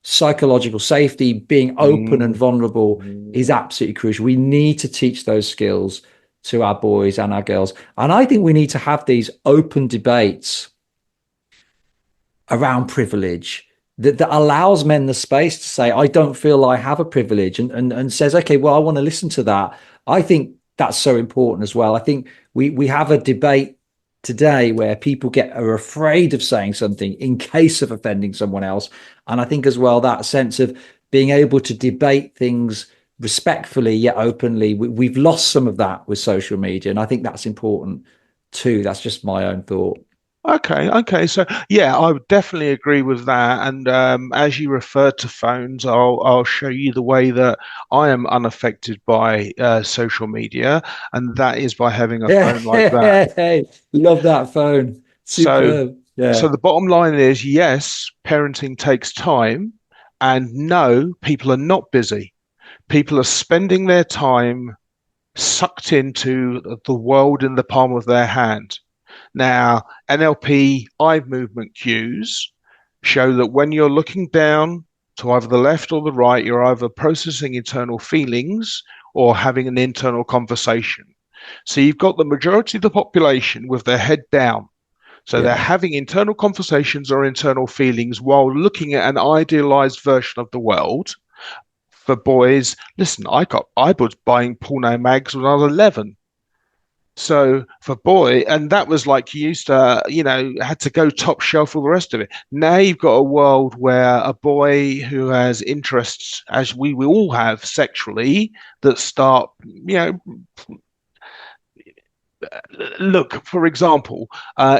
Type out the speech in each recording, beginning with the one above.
psychological safety, being open and vulnerable is absolutely crucial. We need to teach those skills to our boys and our girls. And I think we need to have these open debates around privilege that allows men the space to say, I don't feel I have a privilege, and says, okay, well, I want to listen to that. I think that's so important as well. I think we have a debate today where people are afraid of saying something in case of offending someone else. And I think as well, that sense of being able to debate things respectfully yet openly, we've lost some of that with social media. And I think that's important too. That's just my own thought. Okay. So yeah, I would definitely agree with that. And as you referred to phones, I'll show you the way that I am unaffected by social media, and that is by having a Yeah, phone like that. love that phone. So Superb. so Yeah. the bottom line is yes, parenting takes time, and no, people are not busy. People are spending their time sucked into the world in the palm of their hand. Now, NLP eye movement cues show that when you're looking down to either the left or the right, you're either processing internal feelings or having an internal conversation. So you've got the majority of the population with their head down. So they're Yeah. having internal conversations or internal feelings while looking at an idealized version of the world. For boys, listen, I was buying porno mags when I was 11. So for boy, and that was like you used to, had to go top shelf, all the rest of it. Now you've got a world where a boy who has interests, as we all have sexually, that start, look, for example,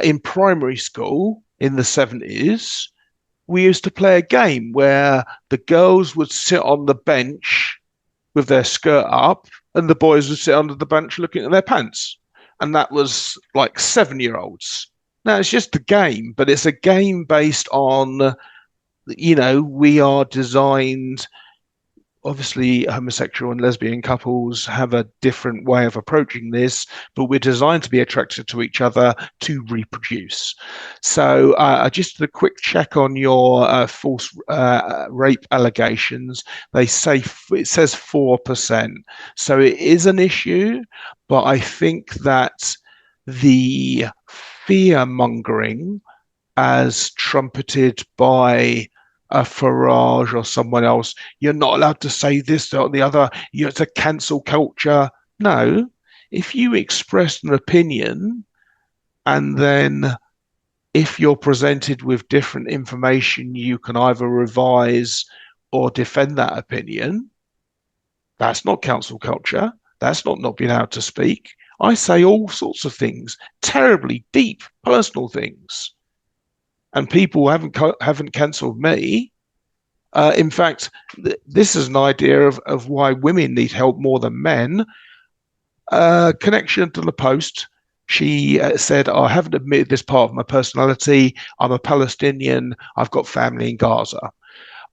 in primary school in the 70s, we used to play a game where the girls would sit on the bench with their skirt up and the boys would sit under the bench looking at their pants. And that was like 7-year-olds. Now it's just a game, but it's a game based on, we are designed. Obviously, homosexual and lesbian couples have a different way of approaching this, but we're designed to be attracted to each other to reproduce. So, just a quick check on your false rape allegations. They say it says 4%. So it is an issue, but I think that the fear mongering, as trumpeted by a Farage or someone else, you're not allowed to say this or the other, it's a cancel culture. No, if you express an opinion and then if you're presented with different information, you can either revise or defend that opinion. That's not cancel culture. That's not being able to speak. I say all sorts of things, terribly deep personal things, and people haven't cancelled me. In fact, this is an idea of why women need help more than men. Connection to the Post. She said, I haven't admitted this part of my personality. I'm a Palestinian. I've got family in Gaza.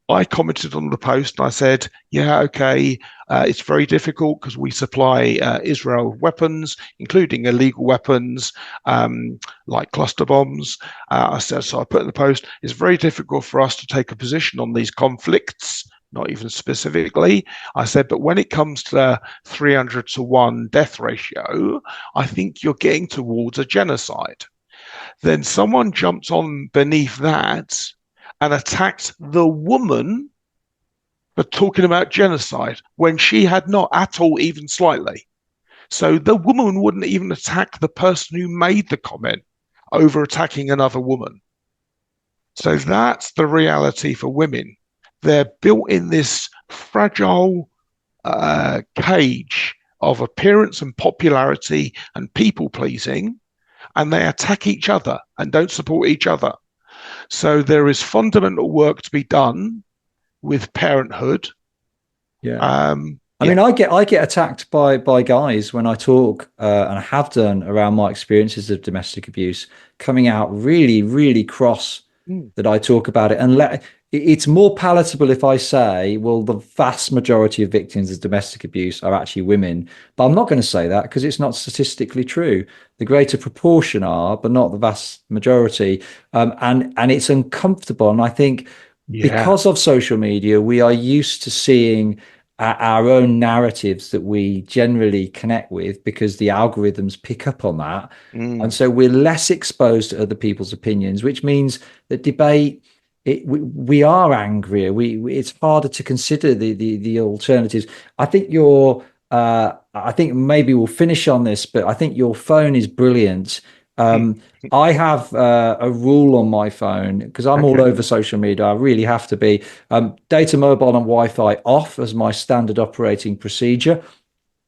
I commented on the post and I said, yeah, okay, it's very difficult because we supply Israel weapons, including illegal weapons like cluster bombs. I said, so I put in the post, it's very difficult for us to take a position on these conflicts, not even specifically. I said, but when it comes to the 300-to-1 death ratio, I think you're getting towards a genocide. Then someone jumped on beneath that and attacked the woman for talking about genocide when she had not at all, even slightly. So the woman wouldn't even attack the person who made the comment over attacking another woman. So that's the reality for women. They're built in this fragile cage of appearance and popularity and people pleasing, and they attack each other and don't support each other. So there is fundamental work to be done with parenthood. Yeah. I Yeah. mean, I get attacked by guys when I talk, and I have done around my experiences of domestic abuse, coming out really, really cross Mm. that I talk about it. And it's more palatable if I say, well, the vast majority of victims of domestic abuse are actually women. But I'm not going to say that because it's not statistically true. The greater proportion are, but not the vast majority. And it's uncomfortable. And I think Yeah. because of social media, we are used to seeing our own narratives that we generally connect with because the algorithms pick up on that. And Mm. so we're less exposed to other people's opinions, which means that debate, we are angrier. It's harder to consider the alternatives. I think I think maybe we'll finish on this, but I think your phone is brilliant. Hmm. I have a rule on my phone because I'm all Okay. over social media. I really have to be. Data, mobile, and Wi-Fi off as my standard operating procedure.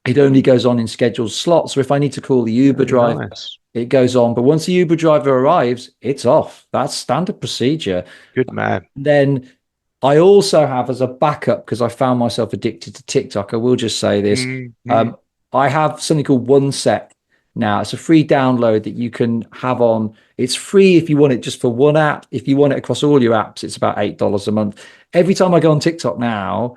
It only Mm. goes on in scheduled slots. So if I need to call the Uber Very driver, nice. it goes on. But once the Uber driver arrives, it's off. That's standard procedure. Good man. Then I also have as a backup, because I found myself addicted to TikTok. I will just say this. Mm. Um, I have something called OneSet now. It's a free download that you can have on. It's free if you want it just for one app. If you want it across all your apps, it's about $8 a month. Every time I go on TikTok now,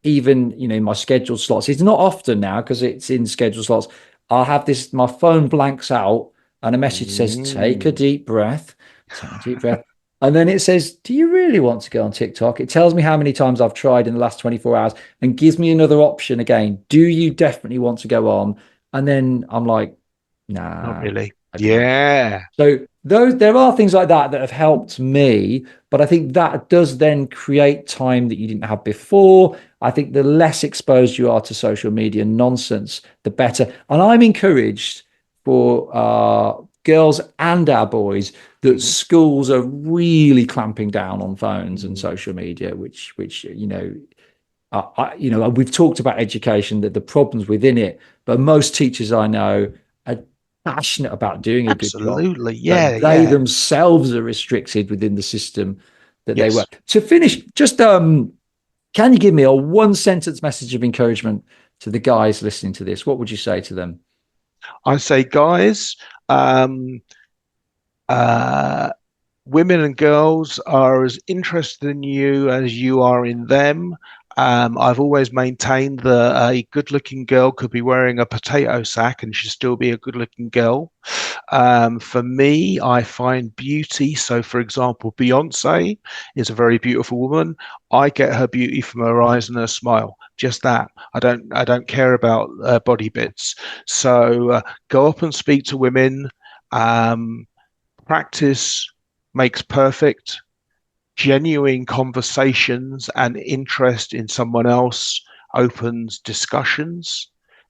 even in my scheduled slots, it's not often now because it's in scheduled slots. I'll have this, my phone blanks out and a message says, take a Mm. deep breath, take a deep breath. And then it says, do you really want to go on TikTok? It tells me how many times I've tried in the last 24 hours and gives me another option again. Do you definitely want to go on? And then I'm like, Not nah, really. I don't. Yeah. So there are things like that that have helped me, but I think that does then create time that you didn't have before. I think the less exposed you are to social media nonsense, the better. And I'm encouraged for girls and our boys that Mhm. schools are really clamping down on phones and Mm. social media, which we've talked about education, that the problems within it, but most teachers I know are passionate about doing a good job, Absolutely. Yeah. but they Yeah. themselves are restricted within the system that they Yes. work. To finish, just can you give me a one sentence message of encouragement to the guys listening to this? What would you say to them? I say, guys, um, uh, women and girls are as interested in you as you are in them. I've always maintained that a good-looking girl could be wearing a potato sack and she'd still be a good-looking girl. For me, I find beauty. So, for example, Beyonce is a very beautiful woman. I get her beauty from her eyes and her smile. Just that. I don't care about body bits. So, go up and speak to women. Um, Practice makes perfect. Genuine conversations and interest in someone else opens discussions.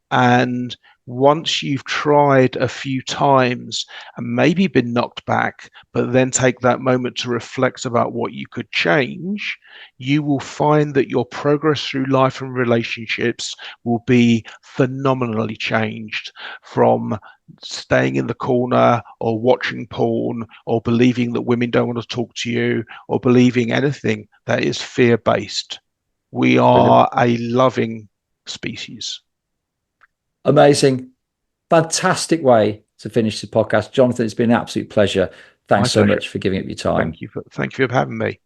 And once you've tried a few times and maybe been knocked back, but then take that moment to reflect about what you could change, you will find that your progress through life and relationships will be phenomenally changed from staying in the corner or watching porn or believing that women don't want to talk to you or believing anything that is fear based. We Brilliant. are a loving species. Amazing. Fantastic way to finish the podcast. Jonathan, it's been an absolute pleasure. My Thanks so pleasure. much for giving up your time. Thank you for having me.